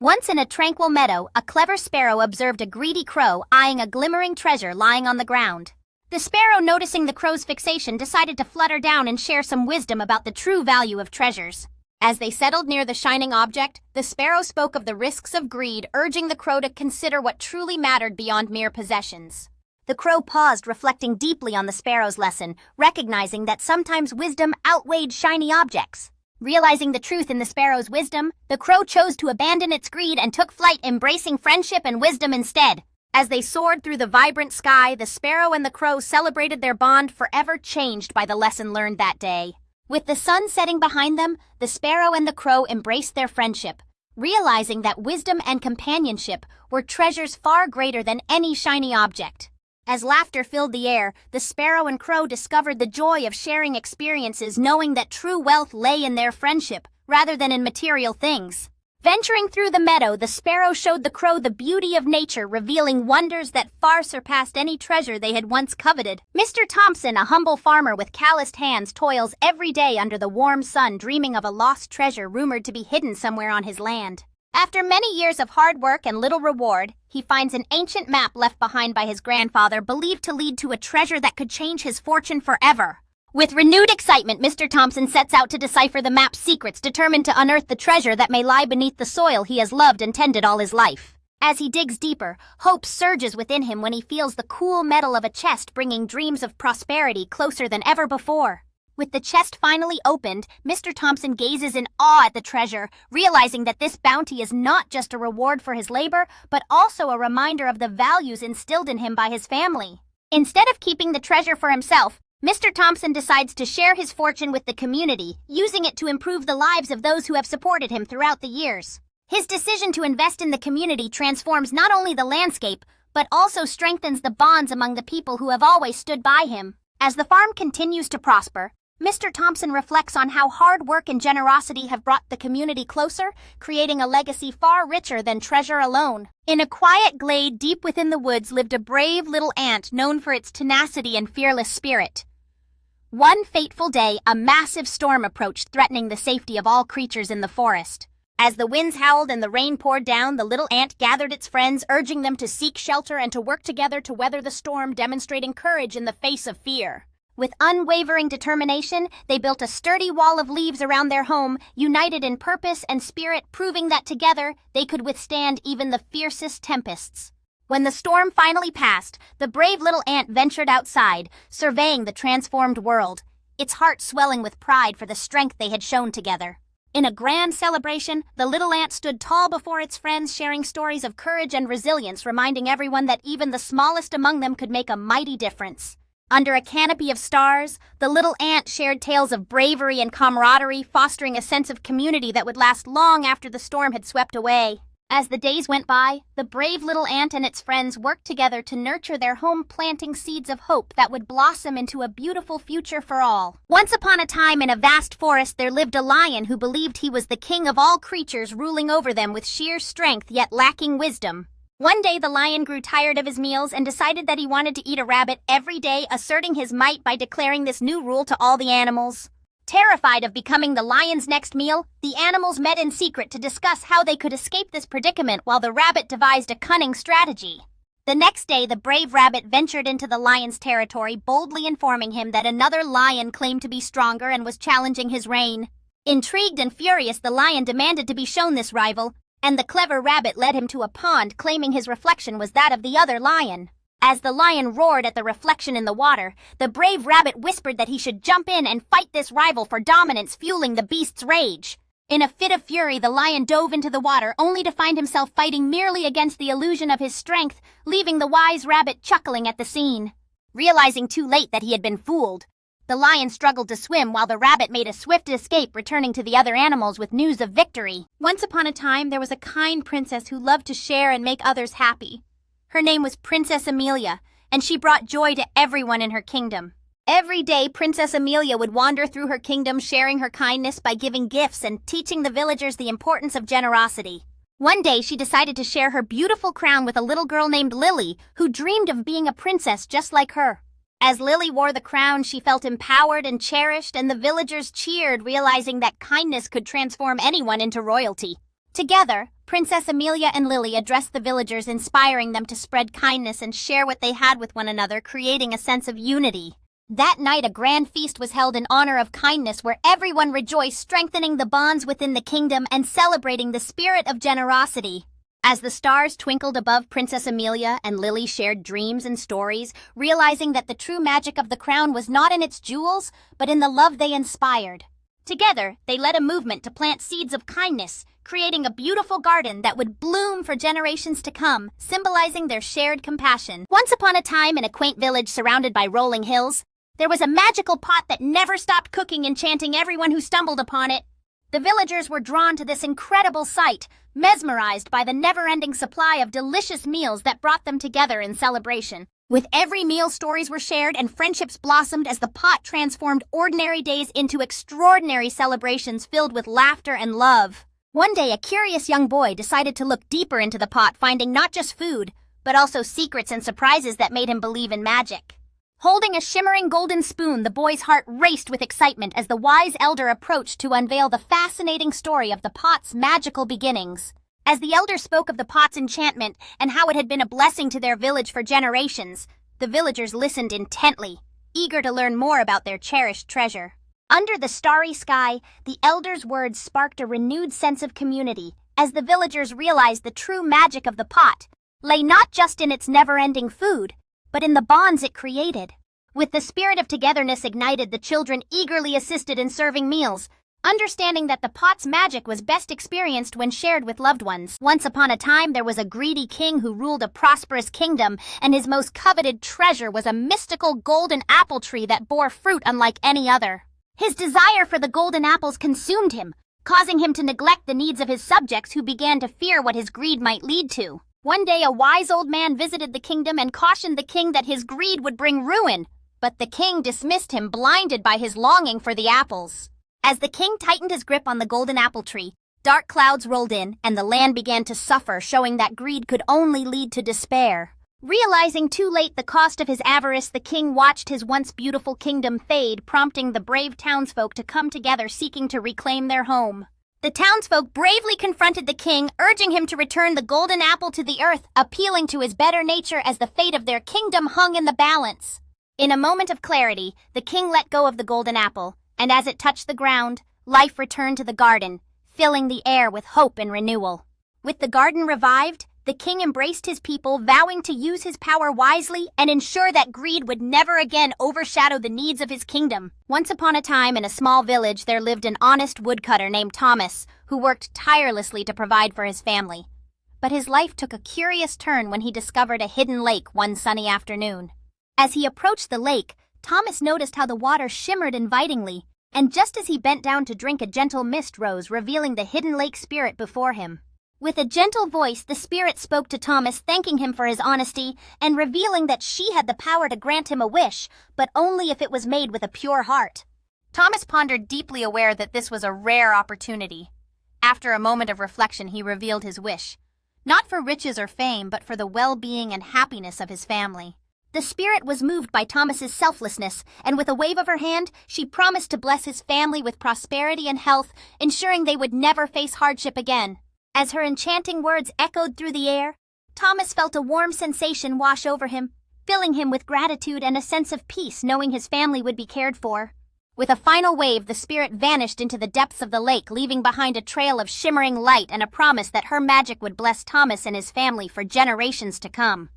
Once in a tranquil meadow, a clever sparrow observed a greedy crow eyeing a glimmering treasure lying on the ground. The sparrow, noticing the crow's fixation, decided to flutter down and share some wisdom about the true value of treasures. As they settled near the shining object, the sparrow spoke of the risks of greed, urging the crow to consider what truly mattered beyond mere possessions. The crow paused, reflecting deeply on the sparrow's lesson, recognizing that sometimes wisdom outweighed shiny objects. Realizing the truth in the sparrow's wisdom, the crow chose to abandon its greed and took flight, embracing friendship and wisdom instead. As they soared through the vibrant sky, the sparrow and the crow celebrated their bond, forever changed by the lesson learned that day. With the sun setting behind them, the sparrow and the crow embraced their friendship, realizing that wisdom and companionship were treasures far greater than any shiny object. As laughter filled the air, the sparrow and crow discovered the joy of sharing experiences, knowing that true wealth lay in their friendship, rather than in material things. Venturing through the meadow, the sparrow showed the crow the beauty of nature, revealing wonders that far surpassed any treasure they had once coveted. Mr. Thompson, a humble farmer with calloused hands, toils every day under the warm sun, dreaming of a lost treasure rumored to be hidden somewhere on his land. After many years of hard work and little reward, he finds an ancient map left behind by his grandfather, believed to lead to a treasure that could change his fortune forever. With renewed excitement, Mr. Thompson sets out to decipher the map's secrets, determined to unearth the treasure that may lie beneath the soil he has loved and tended all his life. As he digs deeper, hope surges within him when he feels the cool metal of a chest, bringing dreams of prosperity closer than ever before. With the chest finally opened, Mr. Thompson gazes in awe at the treasure, realizing that this bounty is not just a reward for his labor, but also a reminder of the values instilled in him by his family. Instead of keeping the treasure for himself, Mr. Thompson decides to share his fortune with the community, using it to improve the lives of those who have supported him throughout the years. His decision to invest in the community transforms not only the landscape, but also strengthens the bonds among the people who have always stood by him. As the farm continues to prosper, Mr. Thompson reflects on how hard work and generosity have brought the community closer, creating a legacy far richer than treasure alone. In a quiet glade deep within the woods lived a brave little ant known for its tenacity and fearless spirit. One fateful day, a massive storm approached, threatening the safety of all creatures in the forest. As the winds howled and the rain poured down, the little ant gathered its friends, urging them to seek shelter and to work together to weather the storm, demonstrating courage in the face of fear. With unwavering determination, they built a sturdy wall of leaves around their home, united in purpose and spirit, proving that together they could withstand even the fiercest tempests. When the storm finally passed, the brave little ant ventured outside, surveying the transformed world, its heart swelling with pride for the strength they had shown together. In a grand celebration, the little ant stood tall before its friends, sharing stories of courage and resilience, reminding everyone that even the smallest among them could make a mighty difference. Under a canopy of stars, the little ant shared tales of bravery and camaraderie, fostering a sense of community that would last long after the storm had swept away. As the days went by, the brave little ant and its friends worked together to nurture their home, planting seeds of hope that would blossom into a beautiful future for all. Once upon a time, in a vast forest, there lived a lion who believed he was the king of all creatures, ruling over them with sheer strength yet lacking wisdom. One day, the lion grew tired of his meals and decided that he wanted to eat a rabbit every day, asserting his might by declaring this new rule to all the animals. Terrified of becoming the lion's next meal, the animals met in secret to discuss how they could escape this predicament, while the rabbit devised a cunning strategy. The next day, the brave rabbit ventured into the lion's territory, boldly informing him that another lion claimed to be stronger and was challenging his reign. Intrigued and furious, the lion demanded to be shown this rival, and the clever rabbit led him to a pond, claiming his reflection was that of the other lion. As the lion roared at the reflection in the water, the brave rabbit whispered that he should jump in and fight this rival for dominance, fueling the beast's rage. In a fit of fury, the lion dove into the water, only to find himself fighting merely against the illusion of his strength, leaving the wise rabbit chuckling at the scene. Realizing too late that he had been fooled, the lion struggled to swim while the rabbit made a swift escape, returning to the other animals with news of victory. Once upon a time, there was a kind princess who loved to share and make others happy. Her name was Princess Amelia, and she brought joy to everyone in her kingdom. Every day, Princess Amelia would wander through her kingdom, sharing her kindness by giving gifts and teaching the villagers the importance of generosity. One day, she decided to share her beautiful crown with a little girl named Lily, who dreamed of being a princess just like her. As Lily wore the crown, she felt empowered and cherished, and the villagers cheered, realizing that kindness could transform anyone into royalty. Together, Princess Amelia and Lily addressed the villagers, inspiring them to spread kindness and share what they had with one another, creating a sense of unity. That night, a grand feast was held in honor of kindness where everyone rejoiced, strengthening the bonds within the kingdom and celebrating the spirit of generosity. As the stars twinkled above, Princess Amelia and Lily shared dreams and stories, realizing that the true magic of the crown was not in its jewels, but in the love they inspired. Together, they led a movement to plant seeds of kindness, creating a beautiful garden that would bloom for generations to come, symbolizing their shared compassion. Once upon a time, in a quaint village surrounded by rolling hills, there was a magical pot that never stopped cooking, enchanting everyone who stumbled upon it. The villagers were drawn to this incredible sight, mesmerized by the never-ending supply of delicious meals that brought them together in celebration. With every meal, stories were shared and friendships blossomed as the pot transformed ordinary days into extraordinary celebrations filled with laughter and love. One day, a curious young boy decided to look deeper into the pot, finding not just food, but also secrets and surprises that made him believe in magic. Holding a shimmering golden spoon, the boy's heart raced with excitement as the wise elder approached to unveil the fascinating story of the pot's magical beginnings. As the elder spoke of the pot's enchantment and how it had been a blessing to their village for generations, the villagers listened intently, eager to learn more about their cherished treasure. Under the starry sky, the elder's words sparked a renewed sense of community as the villagers realized the true magic of the pot lay not just in its never-ending food, but in the bonds it created. With the spirit of togetherness ignited, the children eagerly assisted in serving meals, understanding that the pot's magic was best experienced when shared with loved ones. Once upon a time, there was a greedy king who ruled a prosperous kingdom, and his most coveted treasure was a mystical golden apple tree that bore fruit unlike any other. His desire for the golden apples consumed him, causing him to neglect the needs of his subjects, who began to fear what his greed might lead to. One day, a wise old man visited the kingdom and cautioned the king that his greed would bring ruin, but the king dismissed him, blinded by his longing for the apples. As the king tightened his grip on the golden apple tree, dark clouds rolled in and the land began to suffer, showing that greed could only lead to despair. Realizing too late the cost of his avarice, the king watched his once beautiful kingdom fade, prompting the brave townsfolk to come together, seeking to reclaim their home. The townsfolk bravely confronted the king, urging him to return the golden apple to the earth, appealing to his better nature as the fate of their kingdom hung in the balance. In a moment of clarity, the king let go of the golden apple, and as it touched the ground, life returned to the garden, filling the air with hope and renewal. With the garden revived, the king embraced his people, vowing to use his power wisely and ensure that greed would never again overshadow the needs of his kingdom. Once upon a time, in a small village, there lived an honest woodcutter named Thomas, who worked tirelessly to provide for his family. But his life took a curious turn when he discovered a hidden lake one sunny afternoon. As he approached the lake, Thomas noticed how the water shimmered invitingly, and just as he bent down to drink, a gentle mist rose, revealing the hidden lake spirit before him. With a gentle voice, the spirit spoke to Thomas, thanking him for his honesty and revealing that she had the power to grant him a wish, but only if it was made with a pure heart. Thomas pondered deeply, aware that this was a rare opportunity. After a moment of reflection, he revealed his wish, not for riches or fame, but for the well-being and happiness of his family. The spirit was moved by Thomas's selflessness, and with a wave of her hand, she promised to bless his family with prosperity and health, ensuring they would never face hardship again. As her enchanting words echoed through the air, Thomas felt a warm sensation wash over him, filling him with gratitude and a sense of peace, knowing his family would be cared for. With a final wave, the spirit vanished into the depths of the lake, leaving behind a trail of shimmering light and a promise that her magic would bless Thomas and his family for generations to come.